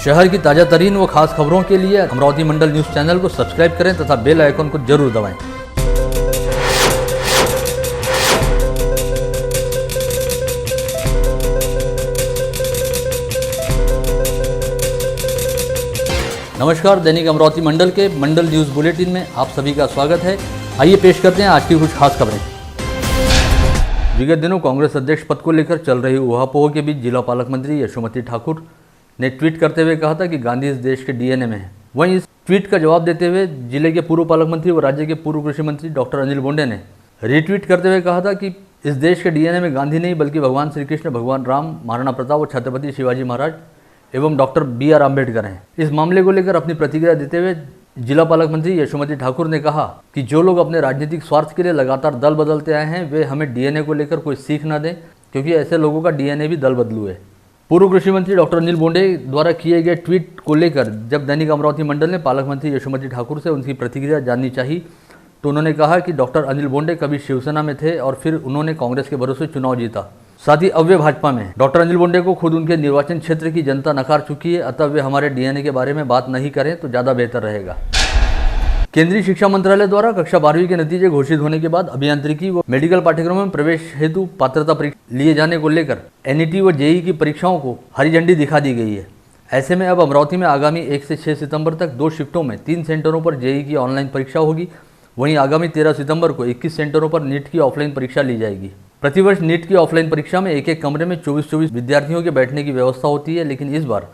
शहर की ताजा तरीन व खास खबरों के लिए अमरावती मंडल न्यूज चैनल को सब्सक्राइब करें तथा बेल आइकन को जरूर दबाएं। नमस्कार, दैनिक अमरावती मंडल के मंडल न्यूज बुलेटिन में आप सभी का स्वागत है। आइए पेश करते हैं आज की कुछ खास खबरें। विगत दिनों कांग्रेस अध्यक्ष पद को लेकर चल रही उहापोह के बीच जिला पालक मंत्री यशोमती ठाकुर ने ट्वीट करते हुए कहा था कि गांधी इस देश के डीएनए में है। वहीं इस ट्वीट का जवाब देते हुए जिले के पूर्व पालक मंत्री व राज्य के पूर्व कृषि मंत्री डॉक्टर अनिल बोंडे ने रीट्वीट करते हुए कहा था कि इस देश के डीएनए में गांधी नहीं बल्कि भगवान श्री कृष्ण, भगवान राम, महाराणा प्रताप और छत्रपति शिवाजी महाराज एवं डॉक्टर BR अम्बेडकर हैं। इस मामले को लेकर अपनी प्रतिक्रिया देते हुए जिला पालक मंत्री यशोमती ठाकुर ने कहा कि जो लोग अपने राजनीतिक स्वार्थ के लिए लगातार दल बदलते आए हैं वे हमें डीएनए को लेकर कोई सीख न दें, क्योंकि ऐसे लोगों का डीएनए भी दल बदलू है। पूर्व कृषि मंत्री डॉक्टर अनिल बोंडे द्वारा किए गए ट्वीट को लेकर जब दैनिक अमरावती मंडल ने पालक मंत्री यशोमती ठाकुर से उनकी प्रतिक्रिया जाननी चाहिए तो उन्होंने कहा कि डॉक्टर अनिल बोंडे कभी शिवसेना में थे और फिर उन्होंने कांग्रेस के भरोसे चुनाव जीता, साथ ही अब वे भाजपा में। डॉक्टर अनिल बोंडे को खुद उनके निर्वाचन क्षेत्र की जनता नकार चुकी है, अतः वे हमारे डीएनए के बारे में बात नहीं करें तो ज़्यादा बेहतर रहेगा। केंद्रीय शिक्षा मंत्रालय द्वारा कक्षा 12वीं के नतीजे घोषित होने के बाद अभियांत्रिकी व मेडिकल पाठ्यक्रमों में प्रवेश हेतु पात्रता परीक्षा लिए जाने को लेकर एनईटी व जेईई की परीक्षाओं को हरी झंडी दिखा दी गई है। ऐसे में अब अमरावती में आगामी 1 से 6 सितंबर तक 2 शिफ्टों में 3 सेंटरों पर जेईई की ऑनलाइन परीक्षा होगी। वहीं आगामी 13 सितंबर को 21 सेंटरों पर नीट की ऑफलाइन परीक्षा ली जाएगी। प्रतिवर्ष नीट की ऑफलाइन परीक्षा में एक कमरे में 24 विद्यार्थियों के बैठने की व्यवस्था होती है, लेकिन इस बार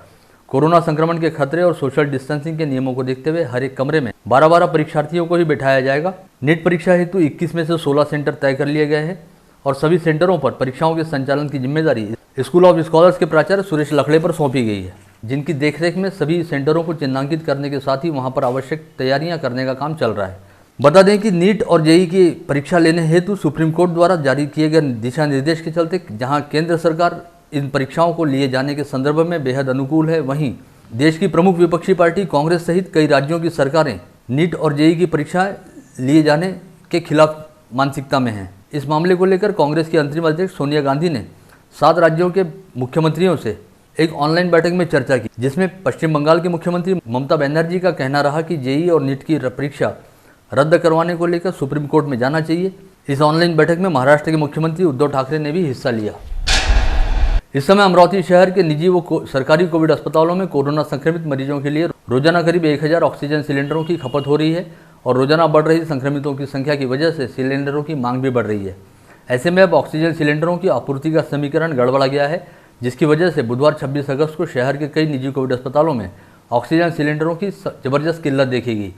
कोरोना संक्रमण के खतरे और सोशल डिस्टेंसिंग के नियमों को देखते हुए हर एक कमरे में 12 परीक्षार्थियों को ही बैठाया जाएगा। नीट परीक्षा हेतु 21 में से 16 सेंटर तय कर लिए गए हैं और सभी सेंटरों पर परीक्षाओं के संचालन की जिम्मेदारी स्कूल ऑफ स्कॉलर्स के प्राचार्य सुरेश लखड़े पर सौंपी गई है, जिनकी देखरेख में सभी सेंटरों को चिन्हांकित करने के साथ ही वहां पर आवश्यक तैयारियां करने का काम चल रहा है। बता दें कि नीट और जेईई की परीक्षा लेने हेतु सुप्रीम कोर्ट द्वारा जारी किए गए दिशा निर्देश के चलते जहां केंद्र सरकार इन परीक्षाओं को लिए जाने के संदर्भ में बेहद अनुकूल है, वहीं देश की प्रमुख विपक्षी पार्टी कांग्रेस सहित कई राज्यों की सरकारें नीट और जेईई की परीक्षाएं लिए जाने के खिलाफ मानसिकता में हैं। इस मामले को लेकर कांग्रेस की अंतरिम अध्यक्ष सोनिया गांधी ने 7 राज्यों के मुख्यमंत्रियों से एक ऑनलाइन बैठक में चर्चा की, जिसमें पश्चिम बंगाल के मुख्यमंत्री ममता बनर्जी का कहना रहा कि जेईई और नीट की परीक्षा रद्द करवाने को लेकर सुप्रीम कोर्ट में जाना चाहिए। इस ऑनलाइन बैठक में महाराष्ट्र के मुख्यमंत्री उद्धव ठाकरे ने भी हिस्सा लिया। इस समय अमरावती शहर के निजी व सरकारी कोविड अस्पतालों में कोरोना संक्रमित मरीजों के लिए रोजाना करीब 1000 ऑक्सीजन सिलेंडरों की खपत हो रही है और रोजाना बढ़ रही संक्रमितों की संख्या की वजह से सिलेंडरों की मांग भी बढ़ रही है। ऐसे में अब ऑक्सीजन सिलेंडरों की आपूर्ति का समीकरण गड़बड़ा गया है, जिसकी वजह से बुधवार 26 अगस्त को शहर के कई निजी कोविड अस्पतालों में ऑक्सीजन सिलेंडरों की जबरदस्त किल्लत देखेगी।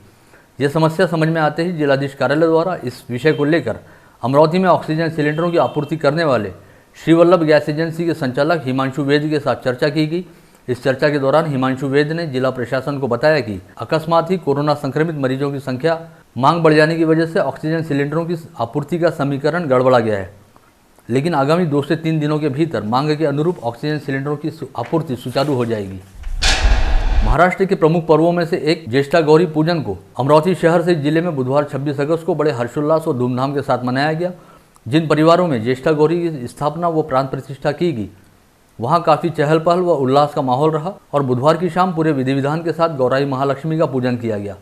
यह समस्या समझ में आते ही जिलाधीश कार्यालय द्वारा इस विषय को लेकर अमरावती में ऑक्सीजन सिलेंडरों की आपूर्ति करने वाले श्री वल्लभ गैस एजेंसी के संचालक हिमांशु वेद के साथ चर्चा की गई। इस चर्चा के दौरान हिमांशु वेद ने जिला प्रशासन को बताया कि अकस्मात ही कोरोना संक्रमित मरीजों की संख्या मांग बढ़ जाने की वजह से ऑक्सीजन सिलेंडरों की आपूर्ति का समीकरण गड़बड़ा गया है, लेकिन आगामी 2 से 3 दिनों के भीतर मांग के अनुरूप ऑक्सीजन सिलेंडरों की आपूर्ति सुचारू हो जाएगी। महाराष्ट्र के प्रमुख पर्वों में से एक ज्येष्ठा गौरी पूजन को अमरावती शहर से जिले में बुधवार 26 अगस्त को बड़े हर्षोल्लास और धूमधाम के साथ मनाया गया। जिन परिवारों में ज्येष्ठा गौरी की स्थापना व प्राण प्रतिष्ठा की गई वहां काफ़ी चहल पहल व उल्लास का माहौल रहा और बुधवार की शाम पूरे विधि विधान के साथ गौराई महालक्ष्मी का पूजन किया गया।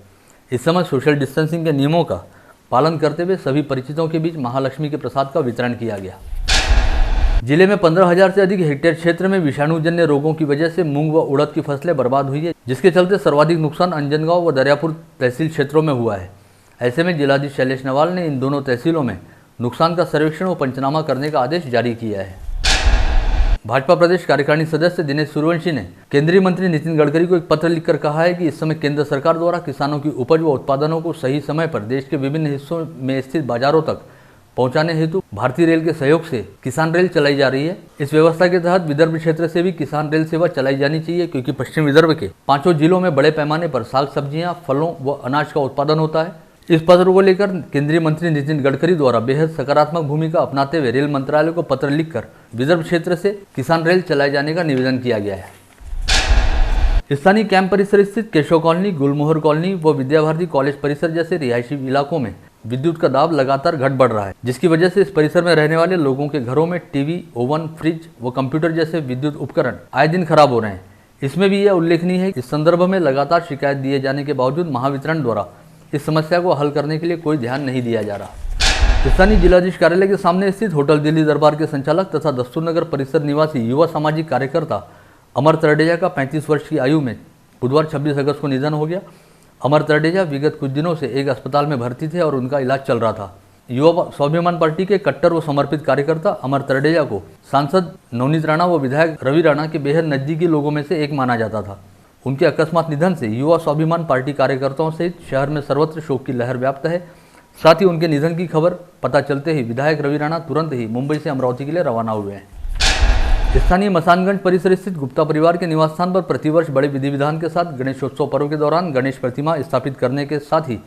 इस समय सोशल डिस्टेंसिंग के नियमों का पालन करते हुए सभी परिचितों के बीच महालक्ष्मी के प्रसाद का वितरण किया गया। जिले में 15,000 से अधिक हेक्टेयर क्षेत्र में विषाणुजन्य रोगों की वजह से मूंग व उड़द की फसलें बर्बाद हुई है, जिसके चलते सर्वाधिक नुकसान अंजनगांव व दरियापुर तहसील क्षेत्रों में हुआ है। ऐसे में जिलाधीश शैलेश नवाल ने इन दोनों तहसीलों में नुकसान का सर्वेक्षण व पंचनामा करने का आदेश जारी किया है। भाजपा प्रदेश कार्यकारिणी सदस्य दिनेश सूर्यवंशी ने केंद्रीय मंत्री नितिन गडकरी को एक पत्र लिखकर कहा है कि इस समय केंद्र सरकार द्वारा किसानों की उपज व उत्पादनों को सही समय पर देश के विभिन्न हिस्सों में स्थित बाजारों तक पहुंचाने हेतु भारतीय रेल के सहयोग से किसान रेल चलाई जा रही है। इस व्यवस्था के तहत विदर्भ क्षेत्र से भी किसान रेल सेवा चलाई जानी चाहिए, क्योंकि पश्चिम विदर्भ के 5 जिलों में बड़े पैमाने पर साग सब्जियां, फलों व अनाज का उत्पादन होता है। इस पत्र को लेकर केंद्रीय मंत्री नितिन गडकरी द्वारा बेहद सकारात्मक भूमिका अपनाते हुए रेल मंत्रालय को पत्र लिखकर विदर्भ क्षेत्र से किसान रेल चलाए जाने का निवेदन किया गया है। स्थानीय कैंप परिसर स्थित केशव कॉलोनी, गुलमोहर कॉलोनी व विद्या भारती कॉलेज परिसर जैसे रिहायशी इलाकों में विद्युत का दाब लगातार घट बढ़ रहा है, जिसकी वजह से इस परिसर में रहने वाले लोगों के घरों में टीवी, ओवन, फ्रिज व कंप्यूटर जैसे विद्युत उपकरण आए दिन खराब हो रहे हैं। इसमें भी यह उल्लेखनीय है कि इस संदर्भ में लगातार शिकायत दिए जाने के बावजूद महावितरण द्वारा इस समस्या को हल करने के लिए कोई ध्यान नहीं दिया जा रहा। स्थानीय जिलाधीश कार्यालय के सामने स्थित होटल दिल्ली दरबार के संचालक तथा दस्तूरनगर परिसर निवासी युवा सामाजिक कार्यकर्ता अमर तरडेजा का 35 वर्ष की आयु में बुधवार 26 अगस्त को निधन हो गया। अमर तरडेजा विगत कुछ दिनों से एक अस्पताल में भर्ती थे और उनका इलाज चल रहा था। युवा स्वाभिमान पार्टी के कट्टर व समर्पित कार्यकर्ता अमर तरडेजा को सांसद नवनीत राणा व विधायक रवि राणा के बेहद नजदीकी लोगों में से एक माना जाता था। उनके अकस्मात निधन से युवा स्वाभिमान पार्टी कार्यकर्ताओं सहित शहर में सर्वत्र शोक की लहर व्याप्त है। साथ ही उनके निधन की खबर पता चलते ही विधायक रवि राणा तुरंत ही मुंबई से अमरावती के लिए रवाना हुए हैं। स्थानीय मसानगंज परिसर स्थित गुप्ता परिवार के निवास स्थान पर प्रतिवर्ष बड़े विधि विधान के साथ गणेशोत्सव पर्व के दौरान गणेश प्रतिमा स्थापित करने के साथ ही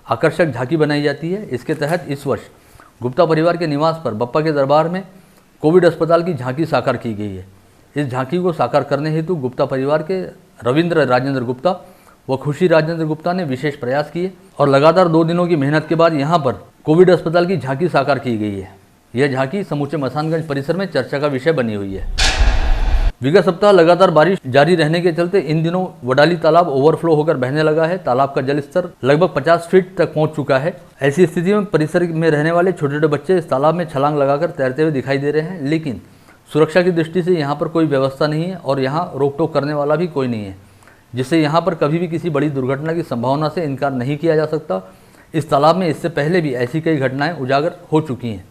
आकर्षक झांकी बनाई जाती है। इसके तहत इस वर्ष गुप्ता परिवार के निवास पर बप्पा के दरबार में कोविड अस्पताल की झांकी साकार की गई है। इस झांकी को साकार करने हेतु गुप्ता परिवार के रविंद्र राजेंद्र गुप्ता व खुशी राजेंद्र गुप्ता ने विशेष प्रयास किए और लगातार 2 दिनों की मेहनत के बाद यहाँ पर कोविड अस्पताल की झांकी साकार की गई है। यह झांकी समूचे मसानगंज परिसर में चर्चा का विषय बनी हुई है। विगत सप्ताह लगातार बारिश जारी रहने के चलते इन दिनों वडाली तालाब ओवरफ्लो होकर बहने लगा है। तालाब का जलस्तर लगभग 50 फीट तक पहुंच चुका है। ऐसी स्थिति में परिसर में रहने वाले छोटे छोटे बच्चे इस तालाब में छलांग लगाकर तैरते हुए दिखाई दे रहे हैं, लेकिन सुरक्षा की दृष्टि से यहाँ पर कोई व्यवस्था नहीं है और यहाँ रोक टोक करने वाला भी कोई नहीं है, जिससे यहाँ पर कभी भी किसी बड़ी दुर्घटना की संभावना से इनकार नहीं किया जा सकता। इस तालाब में इससे पहले भी ऐसी कई घटनाएं उजागर हो चुकी हैं।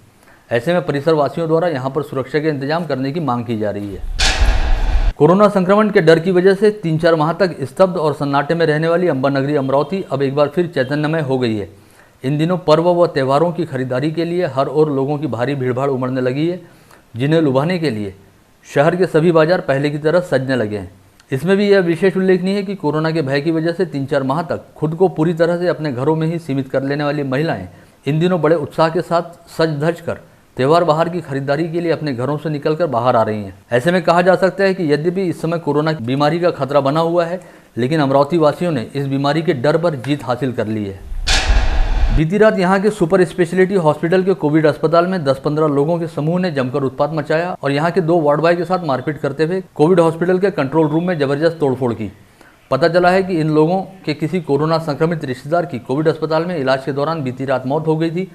ऐसे में परिसर वासियों द्वारा यहाँ पर सुरक्षा के इंतजाम करने की मांग की जा रही है। कोरोना संक्रमण के डर की वजह से 3-4 माह तक स्तब्ध और सन्नाटे में रहने वाली अंबा नगरी अमरावती अब एक बार फिर चैतन्यमय हो गई है। इन दिनों पर्व व त्योहारों की खरीदारी के लिए हर ओर लोगों की भारी भीड़भाड़ उमड़ने लगी है, जिन्हें लुभाने के लिए शहर के सभी बाजार पहले की तरह सजने लगे हैं। इसमें भी यह विशेष उल्लेखनीय है कि कोरोना के भय की वजह से 3-4 माह तक खुद को पूरी तरह से अपने घरों में ही सीमित कर लेने वाली महिलाएं इन दिनों बड़े उत्साह के साथ सज धज कर त्योहार बाहर की खरीदारी के लिए अपने घरों से निकलकर बाहर आ रही हैं। ऐसे में कहा जा सकता है कि यद्यपि इस समय कोरोना बीमारी का खतरा बना हुआ है, लेकिन अमरावती वासियों ने इस बीमारी के डर पर जीत हासिल कर ली है। बीती रात यहाँ के सुपर स्पेशलिटी हॉस्पिटल के कोविड अस्पताल में 10-15 लोगों के समूह ने जमकर उत्पात मचाया और यहाँ के 2 वार्ड बॉय के साथ मारपीट करते हुए कोविड हॉस्पिटल के कंट्रोल रूम में जबरदस्त तोड़फोड़ की। पता चला है कि इन लोगों के किसी कोरोना संक्रमित रिश्तेदार की कोविड अस्पताल में इलाज के दौरान बीती रात मौत हो गई थी।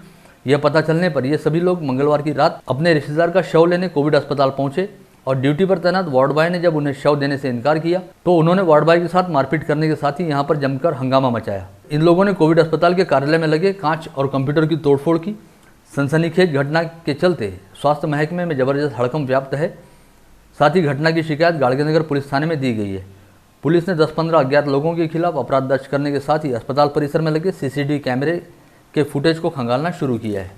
यह पता चलने पर ये सभी लोग मंगलवार की रात अपने रिश्तेदार का शव लेने कोविड अस्पताल पहुंचे और ड्यूटी पर तैनात वार्ड बॉय ने जब उन्हें शव देने से इनकार किया तो उन्होंने वार्ड बॉय के साथ मारपीट करने के साथ ही यहां पर जमकर हंगामा मचाया। इन लोगों ने कोविड अस्पताल के कार्यालय में लगे कांच और कंप्यूटर की तोड़फोड़ की। सनसनीखेज घटना के चलते स्वास्थ्य महकमे में जबरदस्त हड़कंप व्याप्त है। साथ ही घटना की शिकायत गाड़गेनगर पुलिस थाने में दी गई है। पुलिस ने 10-15 अज्ञात लोगों के खिलाफ अपराध दर्ज करने के साथ ही अस्पताल परिसर में लगे CCTV कैमरे के फुटेज को खंगालना शुरू किया है।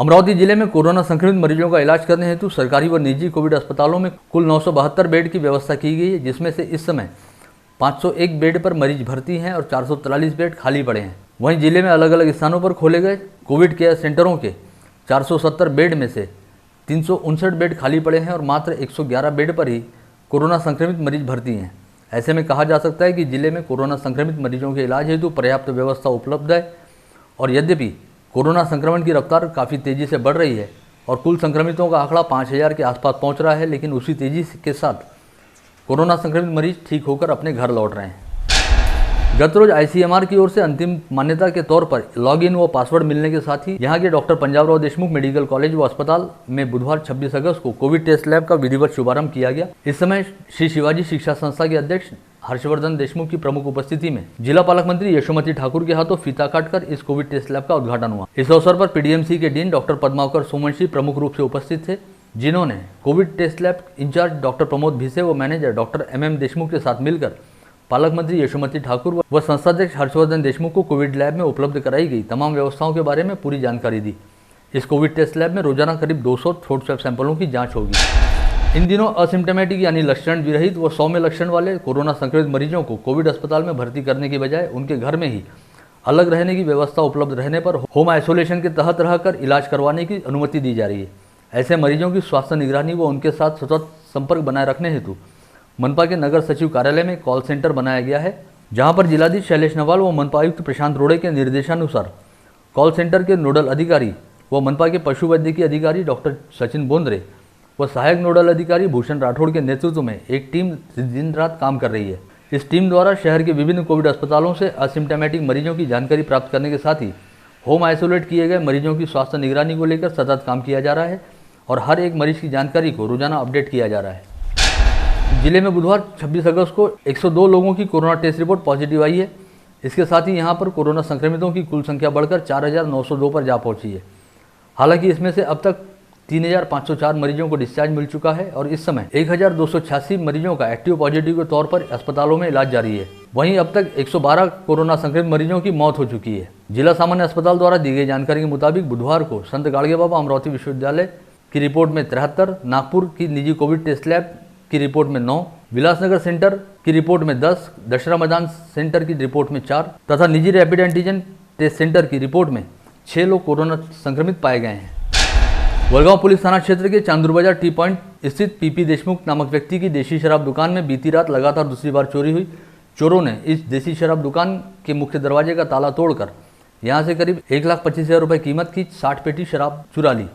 अमरावती जिले में कोरोना संक्रमित मरीजों का इलाज करने हेतु सरकारी व निजी कोविड अस्पतालों में कुल 972 बेड की व्यवस्था की गई है, जिसमें से इस समय 501 बेड पर मरीज भर्ती हैं और 443 बेड खाली पड़े हैं। वहीं जिले में अलग अलग स्थानों पर खोले गए कोविड केयर सेंटरों के 470 बेड में से 359 बेड खाली पड़े हैं और मात्र 111 बेड पर ही कोरोना संक्रमित मरीज भर्ती हैं। ऐसे में कहा जा सकता है कि जिले में कोरोना संक्रमित मरीजों के इलाज हेतु पर्याप्त व्यवस्था उपलब्ध है और यद्यपि कोरोना संक्रमण की रफ्तार काफ़ी तेज़ी से बढ़ रही है और कुल संक्रमितों का आंकड़ा 5000 के आसपास पहुंच रहा है, लेकिन उसी तेज़ी के साथ कोरोना संक्रमित मरीज ठीक होकर अपने घर लौट रहे हैं। गत रोज ICMR की ओर से अंतिम मान्यता के तौर पर लॉगिन व पासवर्ड मिलने के साथ ही यहां के doctor Panjabrao Deshmukh medical college व अस्पताल में बुधवार 26 अगस्त को कोविड टेस्ट लैब का विधिवत शुभारंभ किया गया। इस समय श्री शिवाजी शिक्षा संस्था के अध्यक्ष हर्षवर्धन देशमुख की प्रमुख उपस्थिति में जिला पालक मंत्री यशोमती ठाकुर के हाथों फीता काटकर इस कोविड टेस्ट लैब का उद्घाटन हुआ। इस अवसर पर PDMC के डीन डॉक्टर पद्माकर सोमवंशी प्रमुख रूप से उपस्थित थे, जिन्होंने COVID test lab in-charge doctor Pramod Bhise व मैनेजर डॉक्टर MM देशमुख के साथ मिलकर पालक मंत्री यशोमती ठाकुर व संस्थाध्यक्ष हर्षवर्धन देशमुख को कोविड लैब में उपलब्ध कराई गई तमाम व्यवस्थाओं के बारे में पूरी जानकारी दी। इस कोविड टेस्ट लैब में रोजाना करीब 200 थ्रोट स्वैब सैंपलों की जांच होगी। इन दिनों असिम्टोमेटिक यानी लक्षण विरहित व सौम्य लक्षण वाले कोरोना संक्रमित मरीजों को कोविड अस्पताल में भर्ती करने की बजाय उनके घर में ही अलग रहने की व्यवस्था उपलब्ध रहने पर होम आइसोलेशन के तहत रहकर इलाज करवाने की अनुमति दी जा रही है। ऐसे मरीजों की स्वास्थ्य निगरानी व उनके साथ सतत संपर्क बनाए रखने हेतु मनपा के नगर सचिव कार्यालय में कॉल सेंटर बनाया गया है, जहां पर जिलाधीश शैलेश नवाल व मनपा आयुक्त प्रशांत रोड़े के निर्देशानुसार कॉल सेंटर के नोडल अधिकारी व मनपा के पशु वैद्यकीय अधिकारी डॉक्टर सचिन बोंद्रे व सहायक नोडल अधिकारी भूषण राठौड़ के नेतृत्व में एक टीम दिन रात काम कर रही है। इस टीम द्वारा शहर के विभिन्न कोविड अस्पतालों से असिम्प्टोमेटिक मरीजों की जानकारी प्राप्त करने के साथ ही होम आइसोलेट किए गए मरीजों की स्वास्थ्य निगरानी को लेकर सतत काम किया जा रहा है और हर एक मरीज की जानकारी को रोजाना अपडेट किया जा रहा है। जिले में बुधवार 26 अगस्त को 102 लोगों की कोरोना टेस्ट रिपोर्ट पॉजिटिव आई है। इसके साथ ही यहां पर कोरोना संक्रमितों की कुल संख्या बढ़कर 4,902 पर जा पहुंची है। हालांकि इसमें से अब तक 3,504 मरीजों को डिस्चार्ज मिल चुका है और इस समय 1,286 मरीजों का एक्टिव पॉजिटिव के तौर पर अस्पतालों में इलाज जारी है। वहीं अब तक 112 कोरोना संक्रमित मरीजों की मौत हो चुकी है। जिला सामान्य अस्पताल द्वारा दी गई जानकारी के मुताबिक बुधवार को संत गाड़गे बाबा अमरावती विश्वविद्यालय की रिपोर्ट में 73, नागपुर की निजी कोविड टेस्ट लैब की रिपोर्ट में 9, विलासनगर सेंटर की रिपोर्ट में 10, दशहरा मैदान सेंटर की रिपोर्ट में 4 तथा निजी रैपिड एंटीजन टेस्ट सेंटर की रिपोर्ट में 6 लोग कोरोना संक्रमित पाए गए हैं। वडगांव पुलिस थाना क्षेत्र के चांदूर बाजार टी पॉइंट स्थित पीपी देशमुख नामक व्यक्ति की देशी शराब दुकान में बीती रात लगातार दूसरी बार चोरी हुई। चोरों ने इस देशी शराब दुकान के मुख्य दरवाजे का ताला तोड़कर यहां से करीब 1,25,000 रुपये कीमत की 60 पेटी शराब चुरा ली।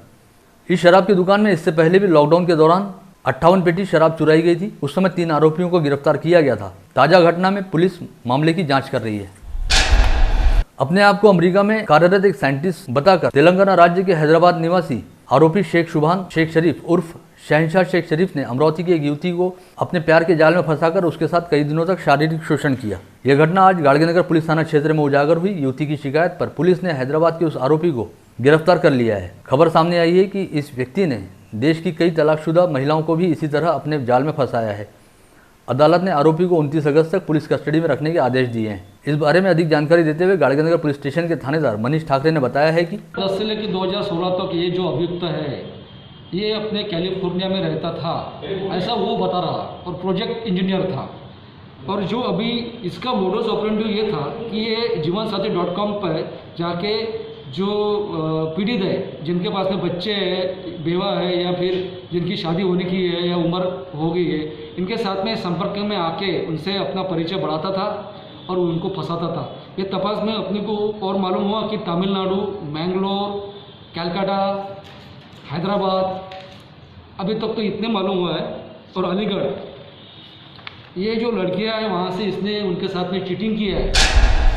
इस शराब की दुकान में इससे पहले भी लॉकडाउन के दौरान 58 पेटी शराब चुराई गई थी। उस समय 3 आरोपियों को गिरफ्तार किया गया था। ताजा घटना में पुलिस मामले की जांच कर रही है। अपने आप को अमेरिका में कार्यरत एक साइंटिस्ट बताकर तेलंगाना राज्य के हैदराबाद निवासी आरोपी शेख शुभान शेख शरीफ उर्फ शहनशाह शेख शरीफ ने अमरावती की एक युवती को अपने प्यार के जाल में फंसाकर उसके साथ कई दिनों तक शारीरिक शोषण किया। यह घटना आज गाड़गेनगर पुलिस थाना क्षेत्र में उजागर हुई। युवती की शिकायत पर पुलिस ने हैदराबाद के उस आरोपी को गिरफ्तार कर लिया है। खबर सामने आई है कि इस व्यक्ति ने देश की कई तलाकशुदा महिलाओं को भी इसी तरह अपने जाल में फंसाया है। अदालत ने आरोपी को 29 अगस्त तक पुलिस कस्टडी में रखने के आदेश दिए हैं। इस बारे में अधिक जानकारी देते हुए गाड़गेनगर पुलिस स्टेशन के थानेदार मनीष ठाकरे ने बताया है कि 10 से लेकर 2016 तक ये जो अभियुक्त है ये अपने कैलिफोर्निया में रहता था, ऐसा वो बता रहा, और प्रोजेक्ट इंजीनियर था। और जो अभी इसका मोडस ऑपरेंडी ये था कि ये जीवनसाथी.com पर जाके जो पीड़ित है, जिनके पास में बच्चे हैं, बेवा है या फिर जिनकी शादी होने की है या उम्र हो गई है, इनके साथ में संपर्क में आके उनसे अपना परिचय बढ़ाता था और उनको फंसाता था। ये तपास में अपने को और मालूम हुआ कि तमिलनाडु, मैंगलोर, कलकत्ता, हैदराबाद, अभी तक तो इतने मालूम हुआ है, और अलीगढ़, ये जो लड़कियां हैं वहाँ से इसने उनके साथ में चीटिंग की है।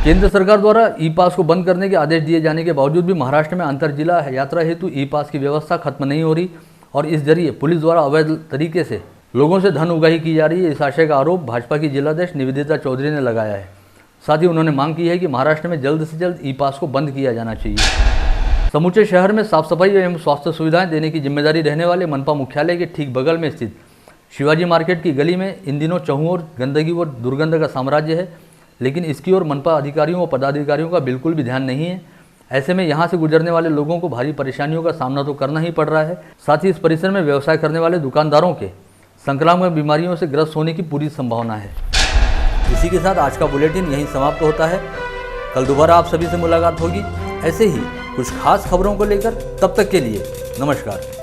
केंद्र सरकार द्वारा ई पास को बंद करने के आदेश दिए जाने के बावजूद भी महाराष्ट्र में अंतर जिला यात्रा हेतु ई पास की व्यवस्था खत्म नहीं हो रही और इस जरिए पुलिस द्वारा अवैध तरीके से लोगों से धन उगाही की जा रही है। इस आशय का आरोप भाजपा की जिलाध्यक्ष निवेदिता चौधरी ने लगाया है। साथ ही उन्होंने मांग की है कि महाराष्ट्र में जल्द से जल्द ई पास को बंद किया जाना चाहिए। समूचे शहर में साफ सफाई एवं स्वास्थ्य सुविधाएं देने की जिम्मेदारी रहने वाले मनपा मुख्यालय के ठीक बगल में स्थित शिवाजी मार्केट की गली में इन दिनों चहुं ओर गंदगी व दुर्गंध का साम्राज्य है, लेकिन इसकी ओर मनपा अधिकारियों व पदाधिकारियों का बिल्कुल भी ध्यान नहीं है। ऐसे में यहाँ से गुजरने वाले लोगों को भारी परेशानियों का सामना तो करना ही पड़ रहा है। साथ ही इस परिसर में व्यवसाय करने वाले दुकानदारों के संक्रामक बीमारियों से ग्रस्त होने की पूरी संभावना है। इसी के साथ आज का बुलेटिन यहीं समाप्त होता है। कल दोबारा आप सभी से मुलाकात होगी ऐसे ही कुछ खास खबरों को लेकर। तब तक के लिए नमस्कार।